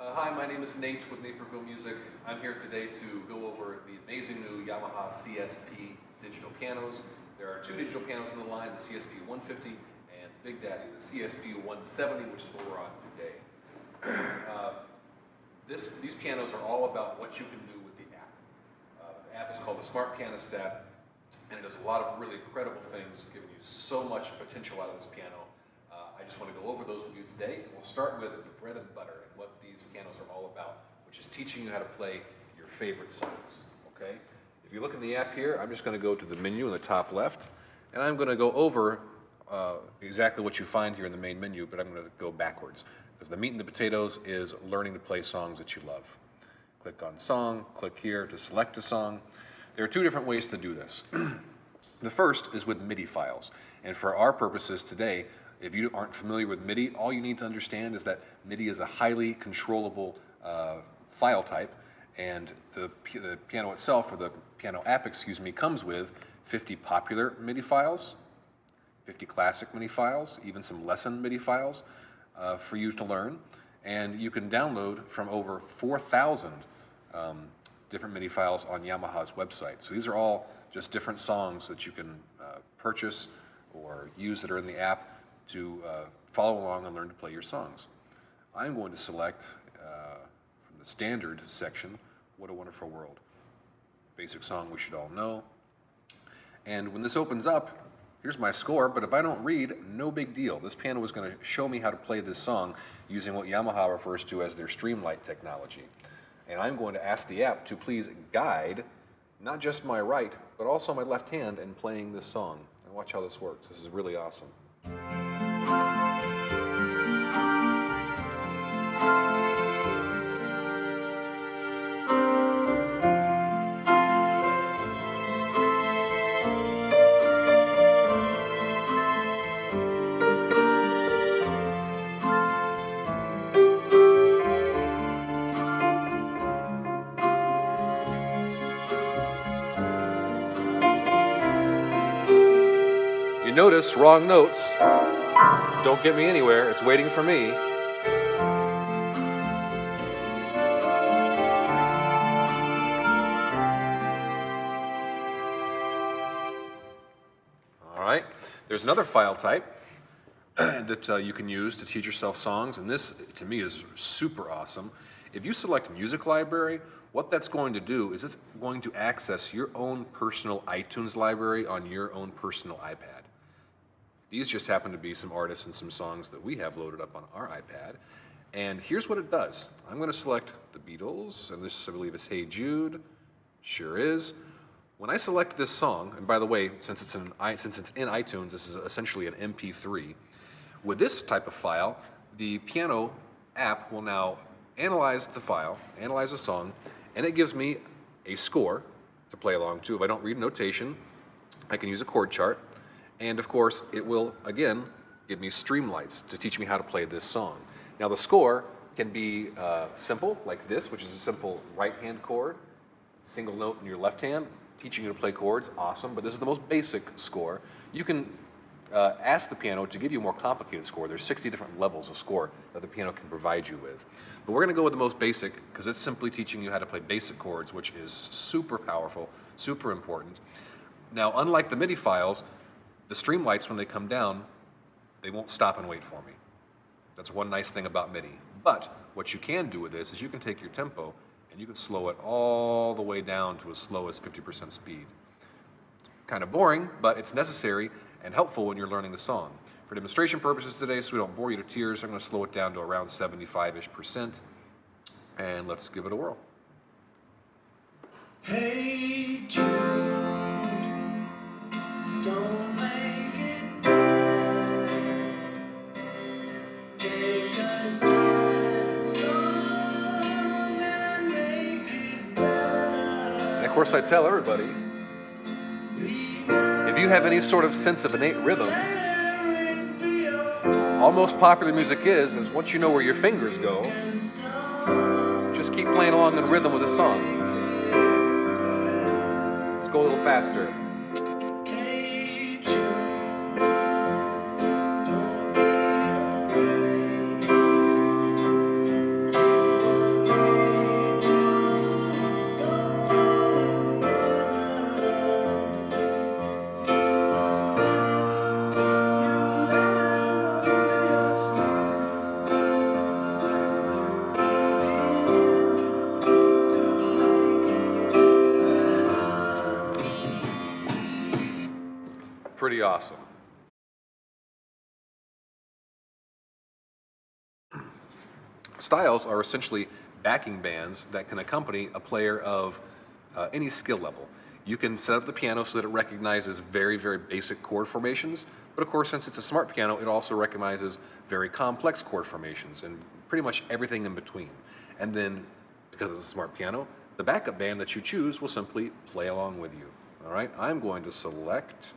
Hi, my name is Nate with Naperville Music. I'm here today to go over the amazing new Yamaha CSP digital pianos. There are two digital pianos in the line, the CSP150 and Big Daddy, the CSP170, which is what we're on today. These pianos are all about what you can do with the app. The app is called the Smart Pianist app, and it does a lot of really incredible things, giving you so much potential out of this piano. I just want to go over those with you today. We'll start with the bread and butter and what these pianos are all about, which is teaching you how to play your favorite songs, okay? If you look in the app here, I'm just going to go to the menu in the top left, and I'm going to go over exactly what you find here in the main menu, but I'm going to go backwards, because the meat and the potatoes is learning to play songs that you love. Click on Song, click here to select a song. There are two different ways to do this. The first is with MIDI files, and for our purposes today, if you aren't familiar with MIDI, all you need to understand is that MIDI is a highly controllable file type, and the piano itself, or the piano app, comes with 50 popular MIDI files, 50 classic MIDI files, even some lesson MIDI files for you to learn, and you can download from over 4,000 different MIDI files on Yamaha's website. So these are all just different songs that you can purchase or use that are in the app to follow along and learn to play your songs. I'm going to select from the standard section, What a Wonderful World. Basic song we should all know. And when this opens up, here's my score, but if I don't read, no big deal. This piano is going to show me how to play this song using what Yamaha refers to as their Streamlight technology. And I'm going to ask the app to please guide not just my right, but also my left hand in playing this song. And watch how this works. This is really awesome. You notice wrong notes. Don't get me anywhere, it's waiting for me. All right, there's another file type that you can use to teach yourself songs, and this, to me, is super awesome. If you select Music Library, what that's going to do is it's going to access your own personal iTunes library on your own personal iPad. These just happen to be some artists and some songs that we have loaded up on our iPad. And here's what it does. I'm going to select the Beatles, and this, I believe, is Hey Jude. Sure is. When I select this song, and by the way, since it's in iTunes, this is essentially an MP3. With this type of file, the piano app will now analyze the file, analyze the song, and it gives me a score to play along to. If I don't read notation, I can use a chord chart. And of course, it will, again, give me streamlights to teach me how to play this song. Now the score can be simple, like this, which is a simple right-hand chord, single note in your left hand, teaching you to play chords, awesome, but this is the most basic score. You can ask the piano to give you a more complicated score. There's 60 different levels of score that the piano can provide you with. But we're gonna go with the most basic, because it's simply teaching you how to play basic chords, which is super powerful, super important. Now, unlike the MIDI files, the streamlights, when they come down, they won't stop and wait for me. That's one nice thing about MIDI. But what you can do with this is you can take your tempo and you can slow it all the way down to as slow as 50% speed. It's kind of boring, but it's necessary and helpful when you're learning the song. For demonstration purposes today, so we don't bore you to tears, I'm going to slow it down to around 75-ish%. And let's give it a whirl. Hey Jude, don't make it bad. Take a sad song and make it better. And of course I tell everybody, if you have any sort of sense of innate rhythm, all most popular music is once you know where your fingers go, just keep playing along in rhythm with a song. Let's go a little faster. awesome. Styles are essentially backing bands that can accompany a player of any skill level. You can set up the piano so that it recognizes very, very basic chord formations, but of course, since it's a smart piano, it also recognizes very complex chord formations and pretty much everything in between. And then, because it's a smart piano, the backup band that you choose will simply play along with you. All right, I'm going to select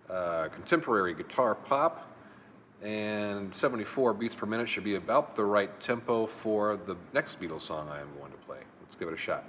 contemporary guitar pop, and 74 beats per minute should be about the right tempo for the next Beatles song I am going to play. Let's give it a shot.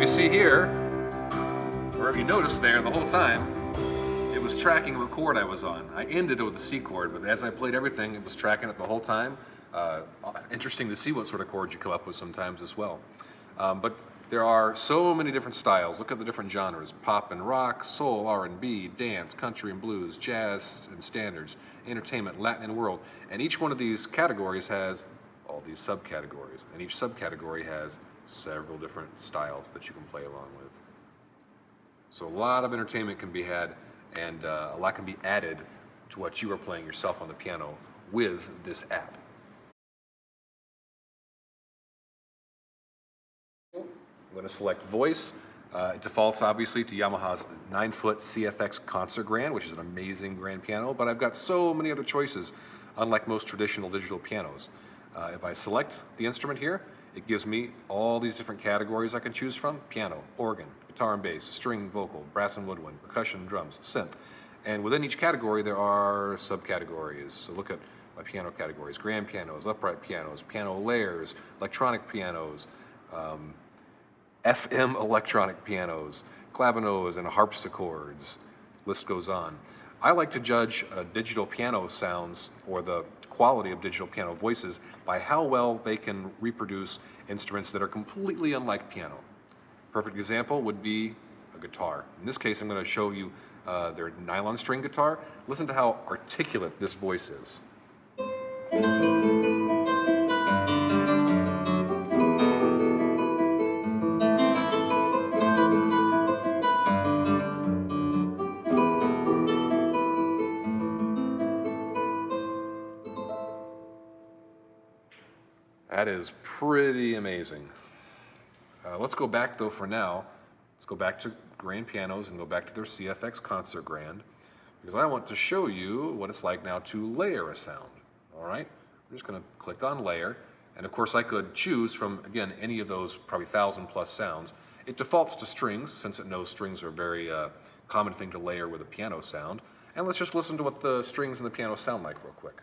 See here, or if you notice there the whole time, it was tracking what chord I was on. I ended it with the C chord, but as I played everything, it was tracking it the whole time. Interesting to see what sort of chords you come up with sometimes as well. But there are so many different styles. Look at the different genres: pop and rock, soul, R&B, dance, country and blues, jazz and standards, entertainment, Latin and world. And each one of these categories has all these subcategories, and each subcategory has several different styles that you can play along with. So a lot of entertainment can be had, and a lot can be added to what you are playing yourself on the piano with this app. I'm going to select voice. It defaults obviously to Yamaha's 9-foot CFX Concert Grand, which is an amazing grand piano, but I've got so many other choices, unlike most traditional digital pianos. If I select the instrument here, it gives me all these different categories I can choose from: piano, organ, guitar and bass, string, vocal, brass and woodwind, percussion, drums, synth. And within each category there are subcategories. So look at my piano categories: grand pianos, upright pianos, piano layers, electronic pianos, FM electronic pianos, clavinos and harpsichords. List goes on. I like to judge digital piano sounds, or the quality of digital piano voices, by how well they can reproduce instruments that are completely unlike piano. Perfect example would be a guitar. In this case, I'm going to show you their nylon string guitar. Listen to how articulate this voice is. That is pretty amazing. Let's go back though for now. Let's go back to grand pianos and go back to their CFX Concert Grand, because I want to show you what it's like now to layer a sound. All right, I'm just going to click on layer, and of course I could choose from, again, any of those probably 1,000+ sounds. It defaults to strings, since it knows strings are a very common thing to layer with a piano sound. And let's just listen to what the strings and the piano sound like real quick.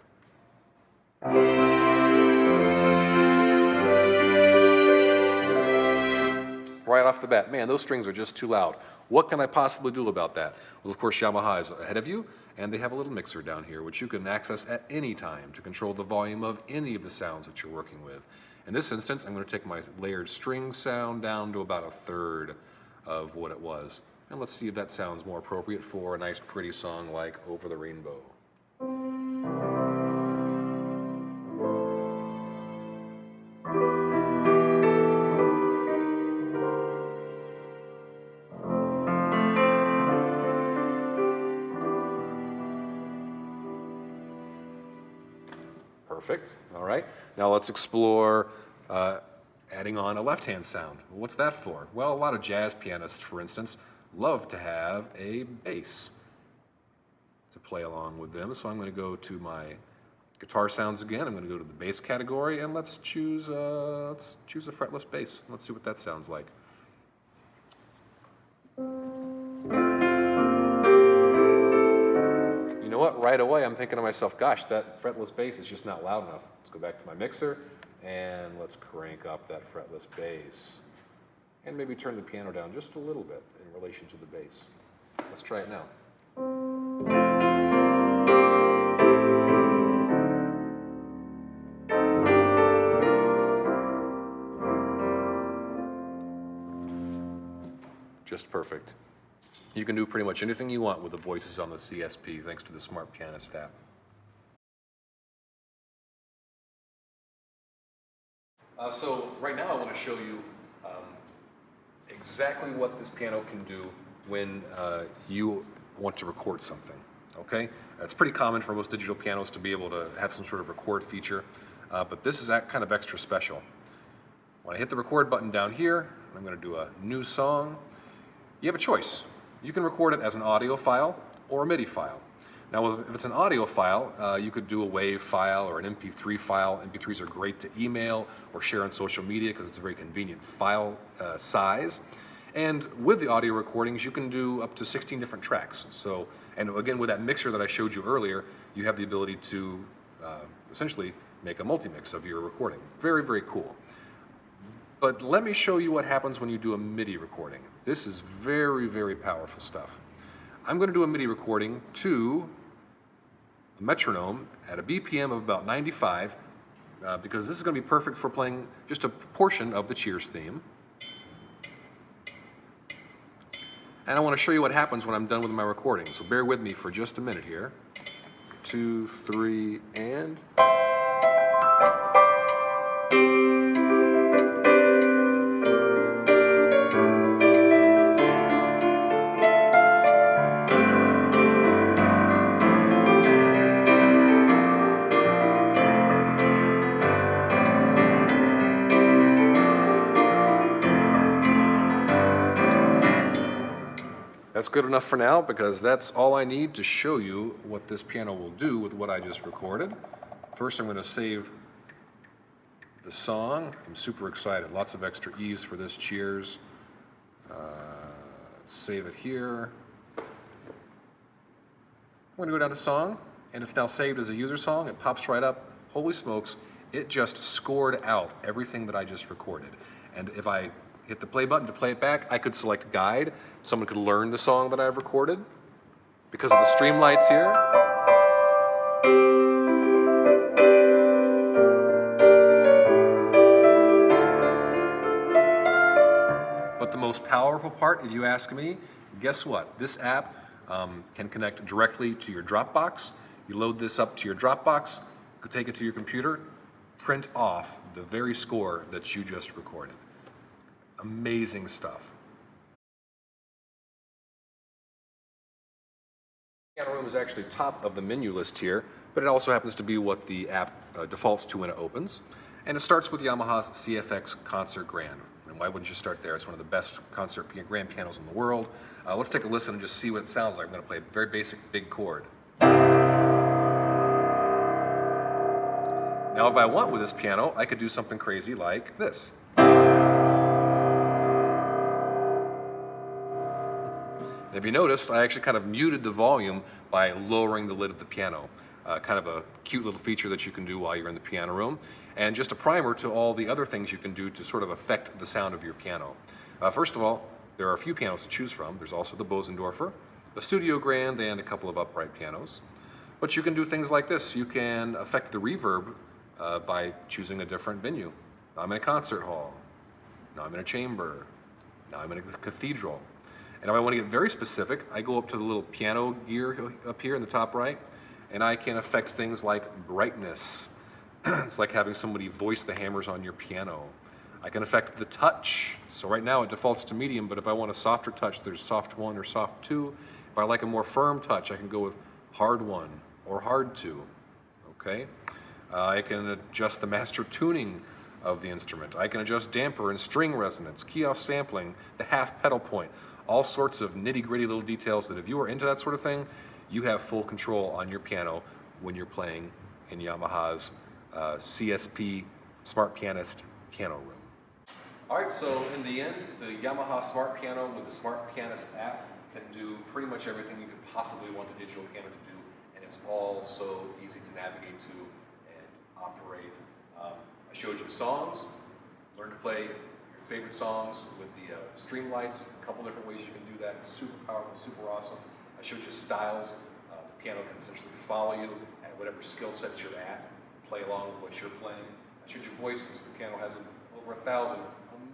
Right off the bat, man, those strings are just too loud. What can I possibly do about that? Well, of course, Yamaha is ahead of you, and they have a little mixer down here, which you can access at any time to control the volume of any of the sounds that you're working with. In this instance, I'm going to take my layered string sound down to about 1/3 of what it was. And let's see if that sounds more appropriate for a nice, pretty song like Over the Rainbow. Perfect. All right. Now let's explore adding on a left-hand sound. What's that for? Well, a lot of jazz pianists, for instance, love to have a bass to play along with them. So I'm going to go to my guitar sounds again. I'm going to go to the bass category, and let's choose a fretless bass. Let's see what that sounds like. You know what? Right away, I'm thinking to myself, gosh, that fretless bass is just not loud enough. Let's go back to my mixer, and let's crank up that fretless bass. And maybe turn the piano down just a little bit in relation to the bass. Let's try it now. just perfect. You can do pretty much anything you want with the voices on the CSP thanks to the Smart Pianist app. So right now I want to show you exactly what this piano can do when you want to record something. Okay, it's pretty common for most digital pianos to be able to have some sort of record feature, but this is kind of extra special. When I hit the record button down here, I'm going to do a new song. You have a choice. You can record it as an audio file or a MIDI file. Now, if it's an audio file, you could do a WAV file or an MP3 file. MP3s are great to email or share on social media because it's a very convenient file size. And with the audio recordings, you can do up to 16 different tracks. So, and again, with that mixer that I showed you earlier, you have the ability to essentially make a multi-mix of your recording. Very, very cool. But let me show you what happens when you do a MIDI recording. This is very, very powerful stuff. I'm going to do a MIDI recording to a metronome at a BPM of about 95 because this is going to be perfect for playing just a portion of the Cheers theme. And I want to show you what happens when I'm done with my recording. So bear with me for just a minute here. 2, 3, and... That's good enough for now because that's all I need to show you what this piano will do with what I just recorded. First, I'm going to save the song. I'm super excited. Lots of extra E's for this Cheers. Save it here. I'm going to go down to song, and it's now saved as a user song. It pops right up. Holy smokes, it just scored out everything that I just recorded. And if I hit the play button to play it back, I could select guide. Someone could learn the song that I've recorded. Because of the streamlights here. But the most powerful part, if you ask me, guess what? This app can connect directly to your Dropbox. You load this up to your Dropbox, you could take it to your computer, print off the very score that you just recorded. Amazing stuff. Piano Room is actually top of the menu list here, but it also happens to be what the app defaults to when it opens. And it starts with Yamaha's CFX Concert Grand. And why wouldn't you start there? It's one of the best concert grand pianos in the world. Let's take a listen and just see what it sounds like. I'm going to play a very basic big chord. Now, if I want with this piano, I could do something crazy like this. And if you noticed, I actually kind of muted the volume by lowering the lid of the piano. Kind of a cute little feature that you can do while you're in the piano room. And just a primer to all the other things you can do to sort of affect the sound of your piano. First of all, there are a few pianos to choose from. There's also the Bosendorfer, the Studio Grand, and a couple of upright pianos. But you can do things like this. You can affect the reverb by choosing a different venue. Now I'm in a concert hall. Now I'm in a chamber. Now I'm in a cathedral. And if I want to get very specific, I go up to the little piano gear up here in the top right, and I can affect things like brightness. It's like having somebody voice the hammers on your piano. I can affect the touch. So right now it defaults to medium, but if I want a softer touch, there's soft 1 or soft 2. If I like a more firm touch, I can go with hard 1 or hard 2. Okay? I can adjust the master tuning of the instrument. I can adjust damper and string resonance, key-off sampling, the half pedal point, all sorts of nitty-gritty little details that if you are into that sort of thing, you have full control on your piano when you're playing in Yamaha's CSP Smart Pianist Piano Room. All right, so in the end, the Yamaha Smart Piano with the Smart Pianist app can do pretty much everything you could possibly want the digital piano to do, and it's all so easy to navigate to and operate. I showed you the songs, learn to play your favorite songs with the streamlights, a couple different ways you can do that. Super powerful, super awesome. I showed you styles. The piano can essentially follow you at whatever skill set you're at, play along with what you're playing. I showed you voices. The piano has over 1,000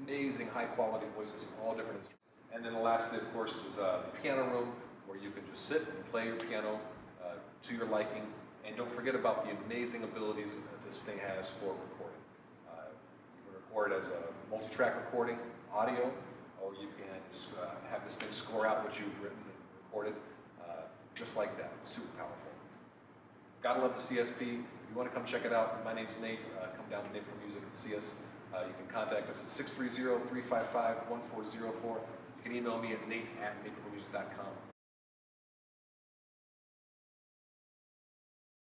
amazing high quality voices of all different instruments. And then the last, of course, is the piano room, where you can just sit and play your piano to your liking. And don't forget about the amazing abilities that this thing has for recording. You can record as a multi-track recording, audio, or you can have this thing score out what you've written and recorded, just like that. It's super powerful. Gotta love the CSP. If you want to come check it out, my name's Nate. Come down to Nate for Music and see us. You can contact us at 630-355-1404. You can email me at nate@nateformusic.com.